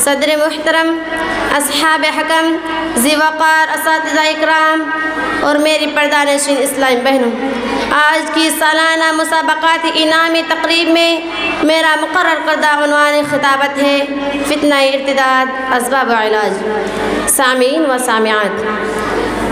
صدر محترم، اصحاب حکم، ذی وقار اساتذہ اکرام اور میری پردہ نشین اسلامی بہنوں، آج کی سالانہ مسابقات انعامی تقریب میں میرا مقرر کردہ عنوان خطابت ہے فتنہ ارتداد، اسباب و علاج۔ سامعین و سامعات،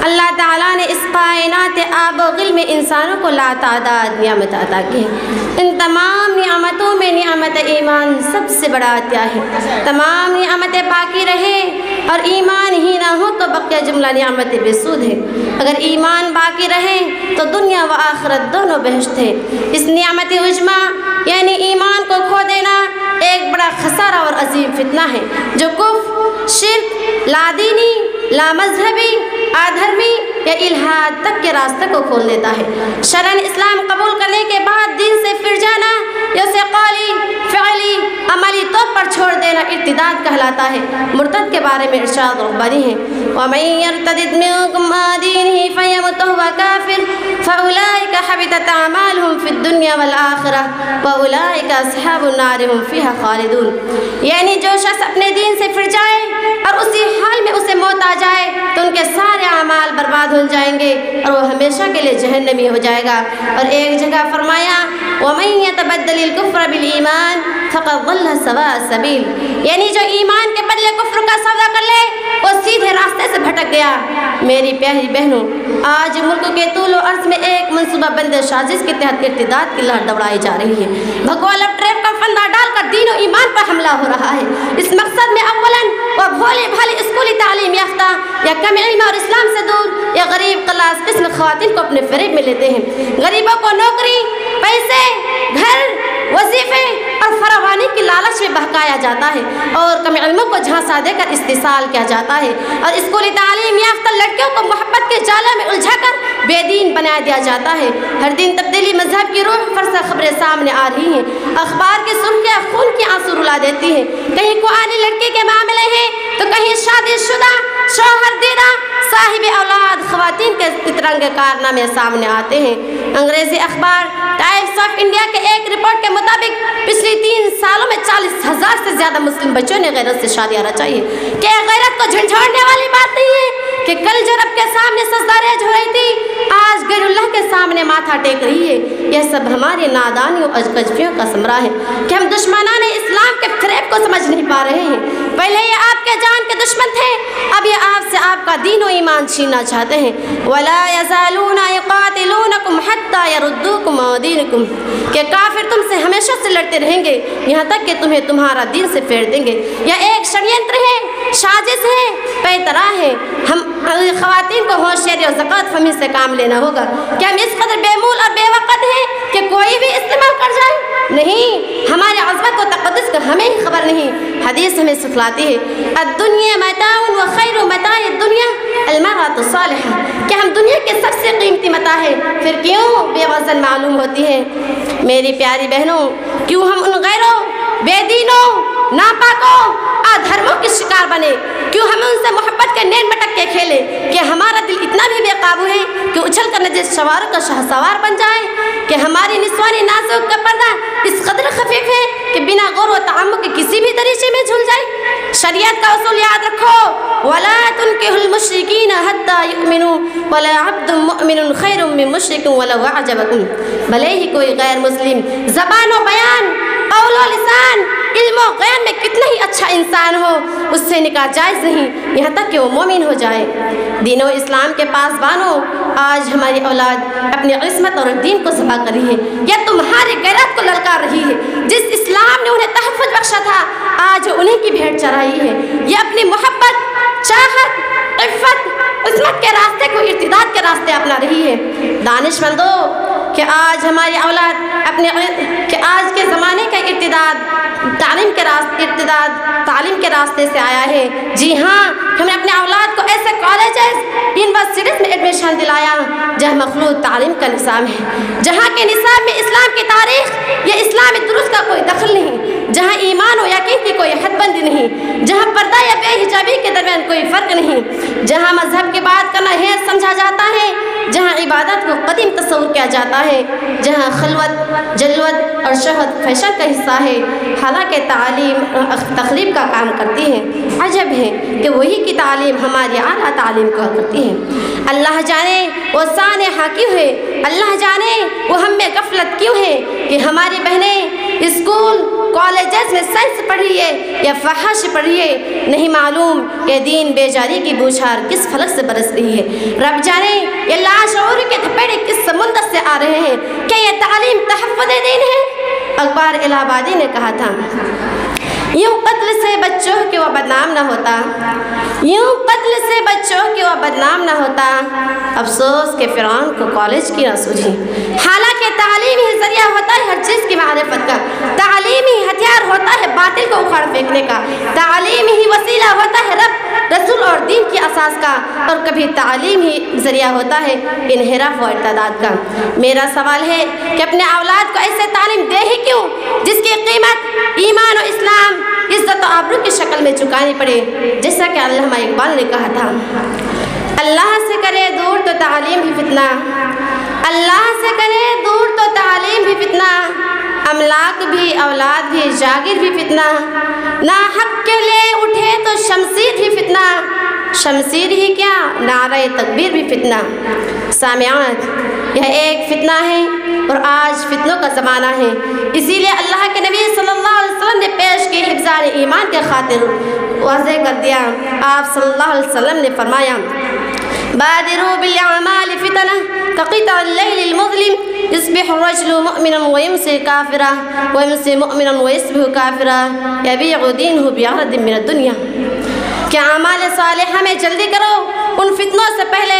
اللہ تعالیٰ نے اس کائنات آب و گل میں انسانوں کو لاتعداد نعمت عطا کی ہے۔ ان تمام نعمتوں میں نعمت ایمان سب سے بڑا عطیہ ہے۔ تمام نعمتیں باقی رہے اور ایمان ہی نہ ہو تو بقیہ جملہ نعمتیں بے سود ہے۔ اگر ایمان باقی رہے تو دنیا و آخرت دونوں بہشت ہے۔ اس نعمت عظمیٰ یعنی ایمان کو کھو دینا ایک بڑا خسارہ اور عظیم فتنہ ہے جو کفر، شرک، لادینی، لامذہبی، آدھرمی یا الحاد تک کے راستے کو کھول دیتا ہے۔ شرعاً اسلام قبول کرنے کے بعد دین سے پھر جانا یا اسے قولی، فعلی، عملی طور پر چھوڑ دینا ارتداد کہلاتا ہے۔ مرتد کے بارے میں ارشاد ربانی ہے، وَمَن يَرْتَدِدْ مِنكُمْ عَن دِينِهِ فَيَمُتْ وَهُوَ كَافِرٌ فَأُولَٰئِكَ حَبِطَتْ أَعْمَالُهُمْ فِي الدُّنْيَا وَالْآخِرَةِ وَأُولَٰئِكَ أَصْحَابُ النَّارِ هُمْ فِيهَا خَالِدُونَ۔ یعنی جو شخص اپنے دین سے پھر جائے اور اسی حال میں اسے موت آ جائے تو ان کے سارے اعمال برباد ہو جائیں گے اور وہ ہمیشہ کے لیے جہنمی ہو جائے گا۔ اور ایک جگہ فرمایا، وَمَن يَتَبَدَّلِ الْكُفْرَ بِالْإِيمَانِ فَقَدْ ضَلَّ سَوَاءَ السَّبِيلِ۔ یعنی جو ایمان کے بدلے کفر کا سودا کر لے وہ سیدھے راستے سے بھٹک گیا۔ میری پیاری بہنوں، آج ملک کے طول و عرض میں ایک منصوبہ بند سازش کے تحت ارتداد کی لہر دوڑائی جا رہی ہے۔ بھگوا لب ٹریپ کا فندہ ڈال کر دین و ایمان پر حملہ ہو رہا ہے۔ اس مقصد میں اولاً وہ بھولے بھالے اسکولی تعلیم یافتہ یا کم علم اور اسلام سے دور یا غریب کلاس قسم خواتین کو اپنے فریب میں لیتے ہیں۔ غریبوں کو نوکری، پیسے، گھر، وظیفے اور فراوانی کی لالچ میں بہکایا جاتا ہے اور کم علموں کو جھانسا دے کر استحصال کیا جاتا ہے اور اسکولی تعلیم یافتہ لڑکیوں کو محبت کے جالے میں الجھا کر بے دین بنا دیا جاتا ہے۔ ہر دن تبدیلی مذہب کی روح فرسا خبریں سامنے آ رہی ہیں۔ اخبار کی سرخیاں خون کی آنسو رلا دیتی ہیں۔ کہیں کنواری لڑکی کے معاملے ہیں تو کہیں شادی شدہ، شوہر دیدہ، صاحب اولاد خواتین کے ترنگے کارنامے سامنے آتے ہیں۔ انگریزی اخبار ٹائمز آف انڈیا کے ایک رپورٹ کے مطابق پچھلی 3 سالوں میں 40,000 سے زیادہ مسلم بچوں نے غیرت سے شادیاں رچائی ہے۔ کہ غیرت کو جھنجھوڑنے والی بات نہیں ہے کہ کل جو رب کے سامنے سجدہ ریز ہو رہی تھی آج غیر اللہ کے سامنے ماتھا ٹیک رہی ہے۔ یہ سب ہماری نادانیوں اور کجفیوں کا ثمرہ ہے کہ ہم دشمنان اسلام کے فریب کو سمجھ نہیں پا رہے ہیں۔ پہلے یہ آپ کے جان کے دشمن تھے، اب یہ آپ سے آپ کا دین و ایمان چھیننا چاہتے ہیں۔ وَلَا يَزَالُونَ يُقَاتِلُونَكُمْ حَتَّى يَرُدُّوكُمْ عَن دِينِكُمْ کہ کافر تم سے ہمیشہ سے لڑتے رہیں گے یہاں تک کہ تمہیں تمہارا دین سے پھیر دیں گے۔ یہ ایک شریعتر ہے، سازش ہے، پیترا ہے۔ ہم خواتین کو ہوشیاری اور زکوٰۃ فہمی سے کام لینا ہوگا کہ ہم اس قدر بے مول اور بے وقت ہیں کہ کوئی بھی استعمال کر جائے؟ نہیں، ہمارے عظمت و تقدس کا ہمیں ہی خبر نہیں۔ حدیث ہمیں سکھلاتی ہے، الدنیا متاع وخیر متاع الدنیا المرأة الصالحة کہ ہم دنیا کے سب سے قیمتی متاع ہے، پھر کیوں بے وزن معلوم ہوتی ہے؟ میری پیاری بہنوں، کیوں ہم ان غیروں، بے دینوں، ناپاکوں، آدھرموں کے شکار بنے؟ کیوں ہم ان سے محبت کے نین مٹک کے کھیلے کہ ہمارا دل اتنا بھی بے قابو ہے کہ اچھل کر نجس سواروں کا شاہ سوار بن جائے؟ کہ ہماری نسوانی نازک کا پردہ اس قدر خفیف ہے کہ بنا غور و تعمق کے کسی بھی دریچے میں جھول جائے؟ شریعت کا اصول یاد رکھو، وَلَا تُنكِحُوا الْمُشْرِكِينَ حَتَّى يُؤْمِنُوا وَلَا عَبْدٌ مُؤْمِنٌ خَيْرٌ مِّن مُشْرِكٍ وَلَوْ أَعْجَبَكُمْ بھلے ہی کوئی غیر مسلم زبان و بیان، قول و لسان، علم و غیان میں کتنا ہی اچھا انسان ہو اس سے نکاح جائز نہیں یہاں تک کہ وہ مومن ہو جائے۔ دین و اسلام کے پاسبانوں، آج ہماری اولاد اپنی عصمت اور دین کو ذبح کر رہی ہے یا تمہاری غیرت کو للکار رہی ہے۔ جس اسلام نے انہیں تحفظ بخشا تھا آج انہیں کی بھیڑ چرائی ہے۔ یہ اپنی محبت، چاہت، عفت، عصمت کے راستے کو ارتداد کے راستے اپنا رہی ہے۔ دانشمندوں، کہ آج ہماری اولاد کہ آج کے زمانے کا ارتداد تعلیم کے راستے سے آیا ہے۔ جی ہاں، ہم نے اپنے اولاد کو ایسے کالجز، یونیورسٹیز میں ایڈمیشن دلایا جہاں مخلوط تعلیم کا نظام ہے، جہاں کے نصاب میں اسلام کی تاریخ یا اسلامی درست کا کوئی دخل نہیں، جہاں ایمان و یقین کی کوئی حد بندی نہیں، جہاں پردہ یا بے حجابی کے درمیان کوئی فرق نہیں، جہاں مذہب کی بات کرنا ہیںس سمجھا جاتا ہے، جہاں عبادت کو قدیم تصور کیا جاتا ہے، جہاں خلوت، جلوت اور شہوت فیشن کا حصہ ہے، حالانکہ تعلیم تخلیق کا کام کرتی ہے۔ عجب ہے کہ وہی کی تعلیم ہماری اعلیٰ تعلیم کو کرتی ہے۔ اللہ جانے وہ سانحہ کیوں ہے، اللہ جانے وہ ہم میں غفلت کیوں ہے کہ ہماری بہنیں اسکول کالجز میں سائنس پڑھ رہی ہے یا فحش پڑھ رہی ہے، نہیں معلوم کہ دین بیجاری کی بوچھار کس فلک سے برس رہی ہے۔ رب جانے یہ لاشعور کے تھپیڑے کس سمندر سے آ رہے ہیں، کیا یہ تعلیم تحفظ دین ہے؟ اکبر الہ آبادی نے کہا تھا، یوں قتل سے بچوں کہ وہ بدنام نہ ہوتا، یوں قتل سے بچوں کہ وہ بدنام نہ ہوتا، افسوس کہ فرعون کو کالج کی نہ سوجھی۔ حالانکہ تعلیم ہی ذریعہ ہوتا ہے ہر چیز کی معرفت کا، تعلیم ہی ہتھیار ہوتا ہے باطل کو اکھاڑ پھینکنے کا، تعلیم ہی وسیلہ ہوتا ہے رب، رسول اور دین کی اساس کا، اور کبھی تعلیم ہی ذریعہ ہوتا ہے انحراف و ارتداد کا۔ میرا سوال ہے کہ اپنے اولاد کو ایسے تعلیم دے ہی کیوں جس کی قیمت ایمان و اسلام، عزت و آبرو کی شکل میں چکانی پڑے، جیسا کہ علامہ اقبال نے کہا تھا، اللہ سے کرے دور تو تعلیم ہی فتنہ، اللہ سے کرے دور تو تعلیم بھی فتنہ، املاک بھی اولاد بھی جاگیر بھی فتنہ، ناحق کے لیے اٹھے تو شمشیر بھی فتنہ، شمشیر ہی کیا نعرہ تکبیر بھی فتنہ۔ سامعات، یہ ایک فتنہ ہے اور آج فتنوں کا زمانہ ہے، اسی لیے اللہ کے نبی صلی اللہ علیہ وسلم نے پیش کی حفظان ایمان کے خاطر واضح کر دیا۔ آپ صلی اللہ علیہ وسلم نے فرمایا، بادروا بالاعمال فتنہ كقطع الليل المظلم يصبح الرجل مؤمنا ويمسي كافرا ويمسي مؤمنا ويصبح كافرا يبيع دينه بعرض من الدنيا۔ کہ اعمال صالحہ میں جلدی کرو ان فتنوں سے پہلے۔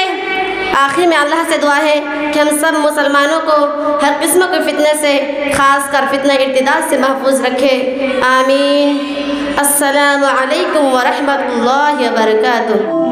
آخر میں اللہ سے دعا ہے کہ ہم سب مسلمانوں کو ہر قسم کے فتنے سے، خاص کر فتنہ ارتداد سے محفوظ رکھے، آمین۔ السلام علیکم ورحمۃ اللہ وبرکاتہ۔